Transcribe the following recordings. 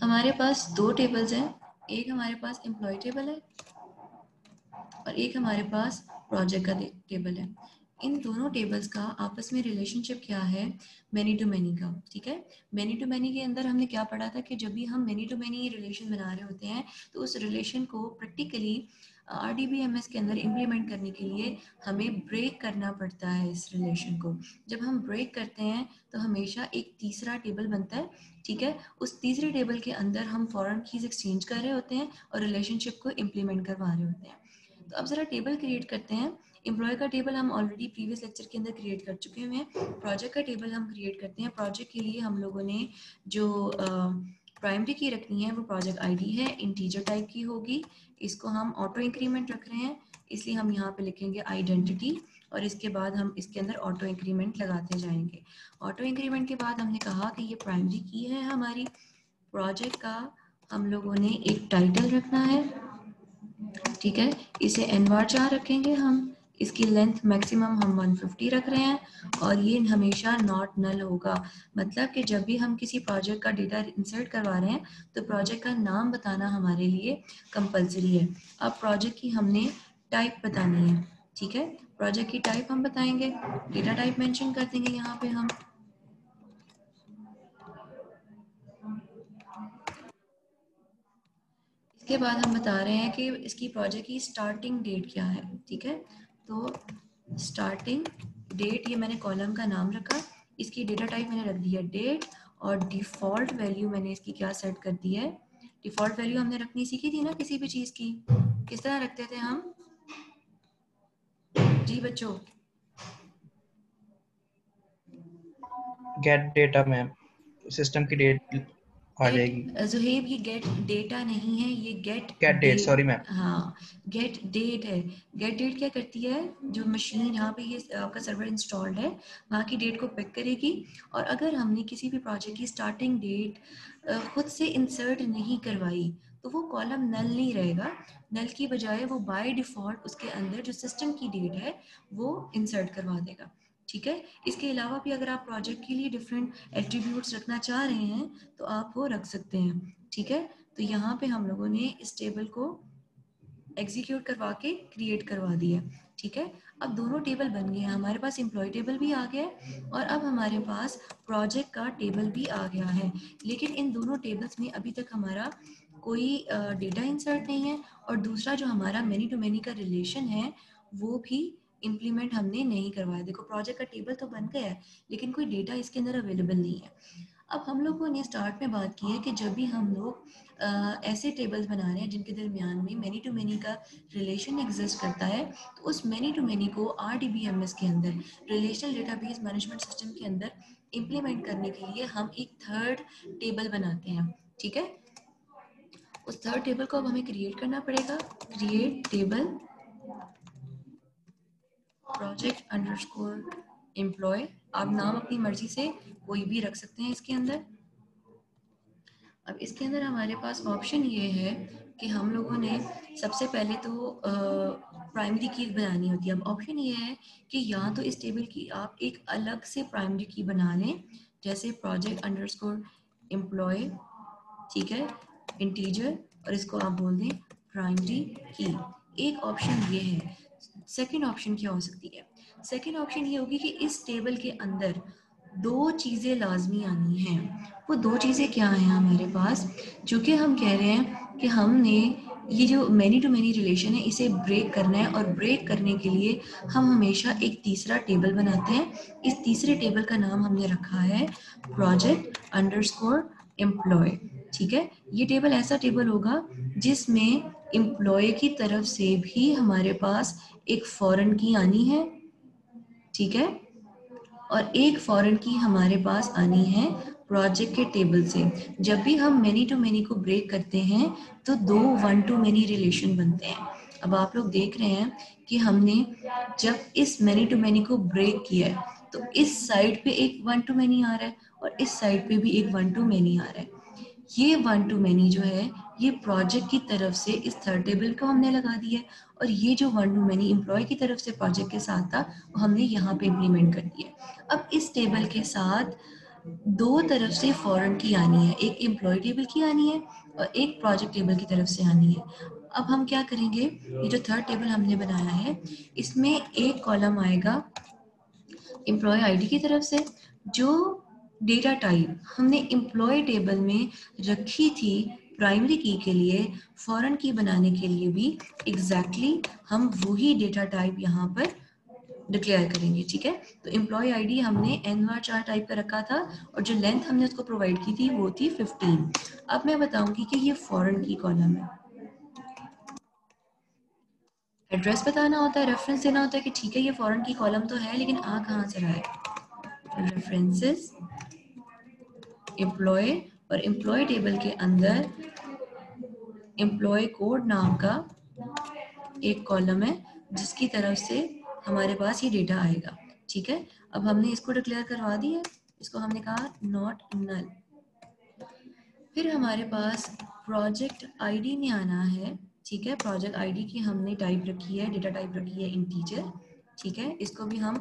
हमारे पास दो टेबल्स हैं, एक हमारे पास एम्प्लॉय टेबल है और एक हमारे पास प्रोजेक्ट का टेबल है। इन दोनों टेबल्स का आपस में रिलेशनशिप क्या है? मैनी टू मैनी का। ठीक है, मैनी टू मैनी के अंदर हमने क्या पढ़ा था कि जब भी हम मैनी टू मैनी रिलेशन बना रहे होते हैं तो उस रिलेशन को प्रैक्टिकली RDBMS के अंदर इम्प्लीमेंट करने के लिए हमें ब्रेक करना पड़ता है इस रिलेशन को। जब हम ब्रेक करते हैं तो हमेशा एक तीसरा टेबल बनता है। ठीक है, उस तीसरे टेबल के अंदर हम फॉरेन कीज एक्सचेंज कर रहे होते हैं और रिलेशनशिप को इम्प्लीमेंट करवा रहे होते हैं। तो अब जरा टेबल क्रिएट करते हैं। एम्प्लॉय का टेबल हम ऑलरेडी प्रीवियस लेक्चर के अंदर क्रिएट कर चुके हुए हैं। प्रोजेक्ट का टेबल हम क्रिएट करते हैं। प्रोजेक्ट के लिए हम लोगों ने जो प्राइमरी की रखनी है वो प्रोजेक्ट आईडी है, इंटीजर टाइप की होगी। इसको हम ऑटो इंक्रीमेंट रख रहे हैं, इसलिए हम यहाँ पे लिखेंगे आइडेंटिटी और इसके बाद हम इसके अंदर ऑटो इंक्रीमेंट लगाते जाएंगे। ऑटो इंक्रीमेंट के बाद हमने कहा कि ये प्राइमरी की है हमारी। प्रोजेक्ट का हम लोगों ने एक टाइटल रखना है। ठीक है, इसे n/4 रखेंगे हम। इसकी लेंथ मैक्सिमम हम 150 रख रहे हैं और ये हमेशा नॉट नल होगा। मतलब कि जब भी हम किसी प्रोजेक्ट का डेटा इंसर्ट करवा रहे हैं तो प्रोजेक्ट का नाम बताना हमारे लिए कंपलसरी है। अब प्रोजेक्ट की हमने टाइप बतानी है। ठीक है, प्रोजेक्ट की टाइप हम बताएंगे, डेटा टाइप मेंशन कर देंगे यहाँ पे हम। इसके बाद हम बता रहे हैं कि इसकी प्रोजेक्ट की स्टार्टिंग डेट क्या है। ठीक है, तो स्टार्टिंग डेट, ये मैंने कॉलम का नाम रखा। इसकी डेटा टाइप मैंने रख दिया डेट और डिफ़ॉल्ट वैल्यू मैंने इसकी क्या सेट कर दी है? डिफ़ॉल्ट वैल्यू हमने रखनी सीखी थी ना किसी भी चीज़ की, किस तरह रखते थे हम? जी बच्चों, गेट डेटा में सिस्टम की डेट आ जाएगी। ज़ुहेब, ये गेट डेटा नहीं है, ये get get date, sorry ma'am. हाँ, गेट डेट है। गेट डेट क्या करती है? जो मशीन यहाँ पे ये आपका सर्वर इंस्टॉल्ड है वहाँ की डेट को पिक करेगी और अगर हमने किसी भी प्रोजेक्ट की स्टार्टिंग डेट खुद से इंसर्ट नहीं करवाई तो वो कॉलम नल नहीं रहेगा। नल की बजाय वो बाय डिफ़ॉल्ट उसके अंदर जो सिस्टम की डेट है वो इंसर्ट करवा देगा। ठीक है, इसके अलावा भी अगर आप प्रोजेक्ट के लिए डिफरेंट एट्रीब्यूट्स रखना चाह रहे हैं तो आप वो रख सकते हैं। ठीक है, तो यहाँ पे हम लोगों ने इस टेबल को एग्जीक्यूट करवा के क्रिएट करवा दिया। ठीक है, अब दोनों टेबल बन गए हैं, हमारे पास एम्प्लॉय टेबल भी आ गया है और अब हमारे पास प्रोजेक्ट का टेबल भी आ गया है। लेकिन इन दोनों टेबल्स में अभी तक हमारा कोई डेटा इंसर्ट नहीं है और दूसरा जो हमारा मैनी टू मैनी का रिलेशन है वो भी इम्प्लीमेंट हमने नहीं करवाया। देखो, प्रोजेक्ट का टेबल तो बन गया है लेकिन कोई डेटा इसके अंदर अवेलेबल नहीं है। अब हम लोगों ने स्टार्ट में बात की है कि जब भी हम लोग ऐसे टेबल्स बना रहे हैं जिनके दरमियान में मैनी टू मैनी का रिलेशन एग्जिस्ट करता है तो उस मैनी टू मैनी को RDBMS के अंदर, रिलेशनल डेटाबेस मैनेजमेंट सिस्टम के अंदर इम्प्लीमेंट करने के लिए हम एक थर्ड टेबल बनाते हैं। ठीक है, उस थर्ड टेबल को अब हमें क्रिएट करना पड़ेगा। Create table project underscore employee. आप नाम अपनी मर्जी से कोई भी रख सकते हैं इसके अंदर। अब इसके अंदर हमारे पास ऑप्शन ये है कि हम लोगों ने सबसे पहले तो प्राइमरी की बनानी होती है। अब ऑप्शन ये है कि या तो इस टेबल की आप एक अलग से प्राइमरी की बना लें, जैसे प्रोजेक्ट अंडरस्कोर एम्प्लॉय, ठीक है, इंटीजर, और इसको आप बोल दें प्राइमरी की। एक ऑप्शन ये है। सेकंड ऑप्शन क्या हो सकती है? सेकंड ऑप्शन ये होगी कि इस टेबल के अंदर दो चीज़ें लाजमी आनी हैं। वो दो चीज़ें क्या हैं हमारे पास? चूँकि हम कह रहे हैं कि हमने ये जो मैनी टू मैनी रिलेशन है इसे ब्रेक करना है और ब्रेक करने के लिए हम हमेशा एक तीसरा टेबल बनाते हैं। इस तीसरे टेबल का नाम हमने रखा है प्रोजेक्ट अंडरस्कोर एम्प्लॉय। ठीक है, ये टेबल ऐसा टेबल होगा जिसमें एम्प्लॉय की तरफ से भी हमारे पास एक फॉरेन की आनी है। ठीक है, और एक फॉरेन की हमारे पास आनी है प्रोजेक्ट के टेबल से। जब भी हम मैनी टू मैनी को ब्रेक करते हैं तो दो वन टू मैनी रिलेशन बनते हैं। अब आप लोग देख रहे हैं कि हमने जब इस मैनी टू मैनी को ब्रेक किया है तो इस साइड पे एक वन टू मैनी आ रहा है और इस साइड पे भी एक वन टू मैनी आ रहा है। ये वन टू मैनी जो है ये प्रोजेक्ट की तरफ से इस थर्ड टेबल को हमने लगा दिया है और ये जो वन टू मैनी एम्प्लॉय की तरफ से प्रोजेक्ट के साथ था वो हमने यहाँ पे इम्प्लीमेंट कर दिया। अब इस टेबल के साथ दो तरफ से फॉरेन की आनी है, एक एम्प्लॉय टेबल की आनी है और एक प्रोजेक्ट टेबल की तरफ से आनी है। अब हम क्या करेंगे, ये जो थर्ड टेबल हमने बनाया है इसमें एक कॉलम आएगा एम्प्लॉय आईडी की तरफ से, जो डेटा टाइप हमने एम्प्लॉय टेबल में रखी थी प्राइमरी की के लिए, फॉरेन की बनाने के लिए भी एग्जैक्टली हम वही डेटा टाइप यहाँ पर डिक्लेयर करेंगे। ठीक है, तो एम्प्लॉय आईडी हमने nvar4 टाइप का रखा था और जो लेंथ हमने उसको प्रोवाइड की थी वो थी 15। अब मैं बताऊंगी कि ये फॉरेन की कॉलम है। एड्रेस बताना होता है, रेफरेंस देना होता है कि ठीक है ये फॉरेन की कॉलम तो है लेकिन आ कहाँ से रहा है, रेफरेंसेस एम्प्लॉय, और एम्प्लॉय टेबल के अंदर एम्प्लॉय कोड नाम का एक कॉलम है जिसकी तरफ से हमारे पास ये डेटा आएगा। ठीक है, अब हमने इसको डिक्लेयर करवा दी है, इसको हमने कहा नॉट नल। फिर हमारे पास प्रोजेक्ट आईडी में आना है। ठीक है, प्रोजेक्ट आईडी की हमने टाइप रखी है, डेटा टाइप रखी है इंटीजर। ठीक है, इसको भी हम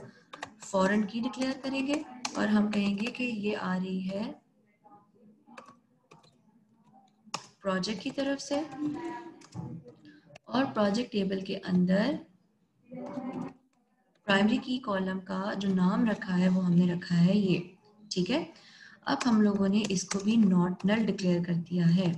फॉरेन की डिक्लेयर करेंगे और हम कहेंगे कि ये आ रही है प्रोजेक्ट की तरफ से, और प्रोजेक्ट टेबल के अंदर प्राइमरी की कॉलम का जो नाम रखा है वो हमने रखा है ये। ठीक है, अब हम लोगों ने इसको भी नॉट नल डिक्लेयर कर दिया है।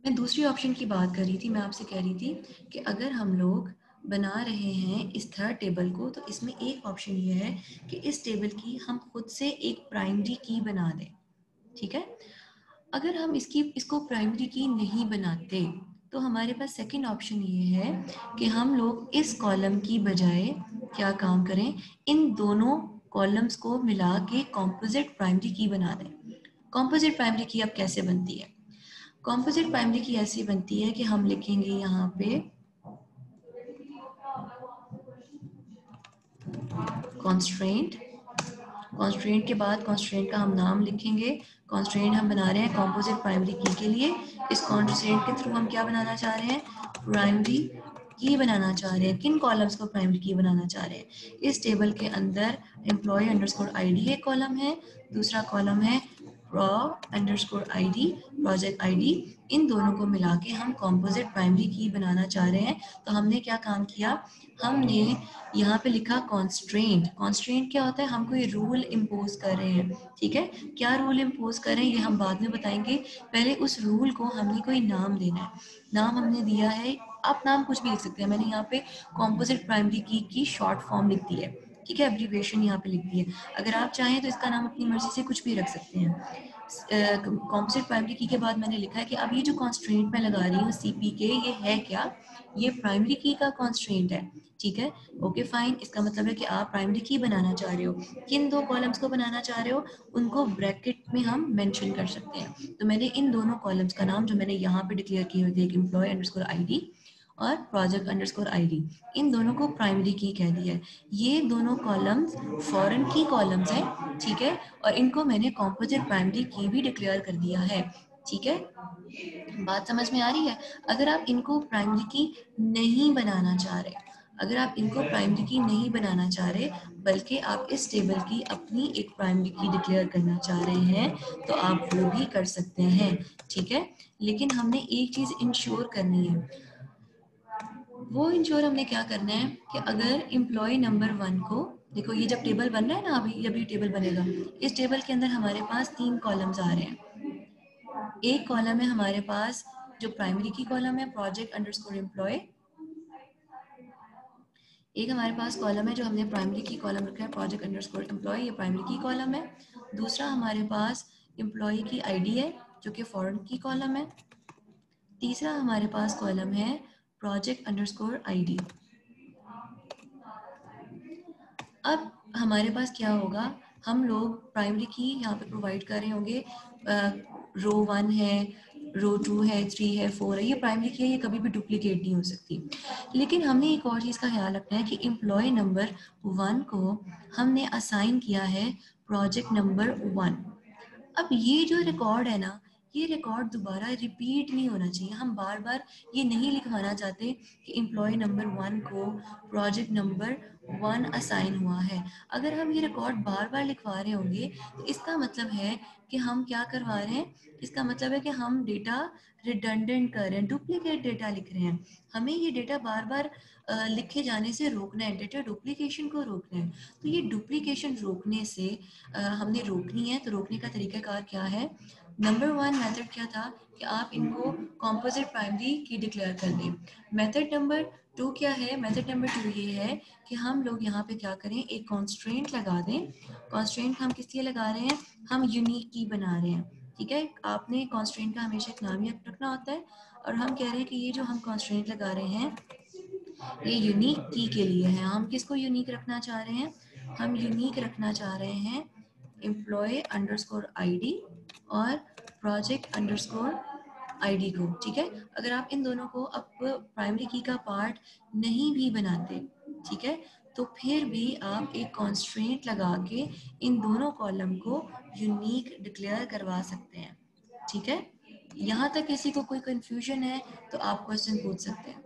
मैं दूसरी ऑप्शन की बात कर रही थी, मैं आपसे कह रही थी कि अगर हम लोग बना रहे हैं इस थर्ड टेबल को तो इसमें एक ऑप्शन ये है कि इस टेबल की हम खुद से एक प्राइमरी की बना दें। ठीक है, अगर हम इसको प्राइमरी की नहीं बनाते तो हमारे पास सेकंड ऑप्शन ये है कि हम लोग इस कॉलम की बजाय क्या काम करें, इन दोनों कॉलम्स को मिला के कॉम्पोजिट प्राइमरी की बना दें। कॉम्पोजिट प्राइमरी की अब कैसे बनती है, कॉम्पोजिट प्राइमरी की ऐसी बनती है कि हम लिखेंगे यहाँ पे कॉन्स्ट्रेंट, कॉन्स्ट्रेंट के बाद कॉन्स्ट्रेंट का हम नाम लिखेंगे। कॉन्स्ट्रेंट हम बना रहे हैं कॉम्पोजिट प्राइमरी की के लिए, इस कॉन्स्ट्रेंट के थ्रू हम क्या बनाना चाह रहे हैं, प्राइमरी की बनाना चाह रहे हैं। किन कॉलम्स को प्राइमरी की बनाना चाह रहे हैं, इस टेबल के अंदर एम्प्लॉय अंडरस्कोर आईडी एक कॉलम है, दूसरा कॉलम है pro underscore ID, project ID, इन दोनों को मिला के हम कॉम्पोजिट प्राइमरी की बनाना चाह रहे हैं। तो हमने क्या काम किया, हमने यहाँ पे लिखा कॉन्स्ट्रेंट। कॉन्स्ट्रेंट क्या होता है, हम कोई रूल इम्पोज कर रहे हैं। ठीक है, क्या रूल इम्पोज कर रहे हैं ये हम बाद में बताएंगे, पहले उस रूल को हमने कोई नाम देना है। नाम हमने दिया है, आप नाम कुछ भी लिख सकते हैं, मैंने यहाँ पे कॉम्पोजिट प्राइमरी की शॉर्ट फॉर्म लिख दी है। ठीक है, एब्रीविएशन यहाँ पे लिख दी है, अगर आप चाहें तो इसका नाम अपनी मर्जी से कुछ भी रख सकते हैं। कॉम्पोजिट प्राइमरी की के बाद मैंने लिखा है कि अब ये जो कॉन्स्ट्रेंट मैं लगा रही हूँ सीपी के, ये है क्या, ये प्राइमरी की का कॉन्स्ट्रेंट है। ठीक है, ओके फाइन, इसका मतलब है कि आप प्राइमरी की बनाना चाह रहे हो, किन दो कॉलम्स को बनाना चाह रहे हो उनको ब्रैकेट में हम मेंशन कर सकते हैं। तो मैंने इन दोनों कॉलम्स का नाम जो मैंने यहाँ पे डिक्लेयर किए हुए थे, एक एम्प्लॉय अंडरस्कोर आईडी और प्रोजेक्ट अंडरस्कोर आईडी, इन दोनों को प्राइमरी की कह दिया है। ये दोनों कॉलम्स फॉरेन की कॉलम्स हैं। ठीक है, और इनको मैंने कॉम्पोजिट प्राइमरी की भी डिक्लेयर कर दिया है। ठीक है, बात समझ में आ रही है। अगर आप इनको प्राइमरी की नहीं बनाना चाह रहे, अगर आप इनको प्राइमरी की नहीं बनाना चाह रहे बल्कि आप इस टेबल की अपनी एक प्राइमरी की डिक्लेयर करना चाह रहे हैं तो आप वो भी कर सकते हैं। ठीक है, लेकिन हमने एक चीज इंश्योर करनी है, वो इंश्योर हमने क्या करना है कि अगर एम्प्लॉय नंबर 1 को, देखो ये जब टेबल बन रहा है ना, अभी टेबल बनेगा, इस टेबल के अंदर हमारे पास 3 कॉलम्स आ रहे हैं। एक कॉलम है हमारे पास जो प्राइमरी की कॉलम है प्रोजेक्ट अंडरस्कोर एम्प्लॉय, एक हमारे पास कॉलम है जो हमने प्राइमरी की कॉलम रखा है प्रोजेक्ट अंडरस्कोर एम्प्लॉय, ये प्राइमरी की कॉलम है। दूसरा हमारे पास एम्प्लॉय की आईडी है जो कि फॉरेन की कॉलम है। तीसरा हमारे पास कॉलम है प्रोजेक्ट अंडरस्कोर आईडी। अब हमारे पास क्या होगा, हम लोग प्राइमरी की यहाँ पे प्रोवाइड कर रहे होंगे, रो 1 है, रो 2 है, 3 है, 4 है, ये प्राइमरी की है, ये कभी भी डुप्लीकेट नहीं हो सकती। लेकिन हमने एक और चीज़ का ख्याल रखना है कि एम्प्लॉय नंबर 1 को हमने असाइन किया है प्रोजेक्ट नंबर 1। अब ये जो रिकॉर्ड है ना, ये रिकॉर्ड दोबारा रिपीट नहीं होना चाहिए। हम बार बार ये नहीं लिखवाना चाहते कि एम्प्लॉय नंबर 1 को प्रोजेक्ट नंबर 1 असाइन हुआ है। अगर हम ये रिकॉर्ड बार बार लिखवा रहे होंगे तो इसका मतलब है कि हम क्या करवा रहे हैं, इसका मतलब है कि हम डेटा रिडंडेंट कर रहे हैं, डुप्लीकेट डेटा लिख रहे हैं। हमें ये डेटा बार बार लिखे जाने से रोकना है, डेटा डुप्लीकेशन को रोकना है। तो ये डुप्लीकेशन रोकने से हमने रोकनी है, तो रोकने का तरीकाकार क्या है? नंबर 1 मेथड क्या था कि आप इनको कॉम्पोजिट प्राइमरी की डिक्लेयर कर दें। मेथड नंबर 2 क्या है? मेथड नंबर 2 ये है कि हम लोग यहाँ पे क्या करें, एक कॉन्स्ट्रेंट लगा दें। कॉन्स्ट्रेंट हम किस लिए लगा रहे हैं? हम यूनिक की बना रहे हैं, ठीक है। आपने कॉन्स्ट्रेंट का हमेशा एक नाम याद रखना होता है, और हम कह रहे हैं कि ये जो हम कॉन्स्ट्रेंट लगा रहे हैं ये यूनिक की के लिए है। हम किसको यूनिक रखना चाह रहे हैं? हम यूनिक रखना चाह रहे हैं एम्प्लॉय अंडरस्कोर आईडी और प्रोजेक्ट अंडरस्कोर आईडी को, ठीक है। अगर आप इन दोनों को अब प्राइमरी की का पार्ट नहीं भी बनाते, ठीक है, तो फिर भी आप एक कॉन्स्ट्रेंट लगा के इन दोनों कॉलम को यूनिक डिक्लेयर करवा सकते हैं, ठीक है। यहाँ तक किसी को कोई कंफ्यूजन है तो आप क्वेश्चन पूछ सकते हैं।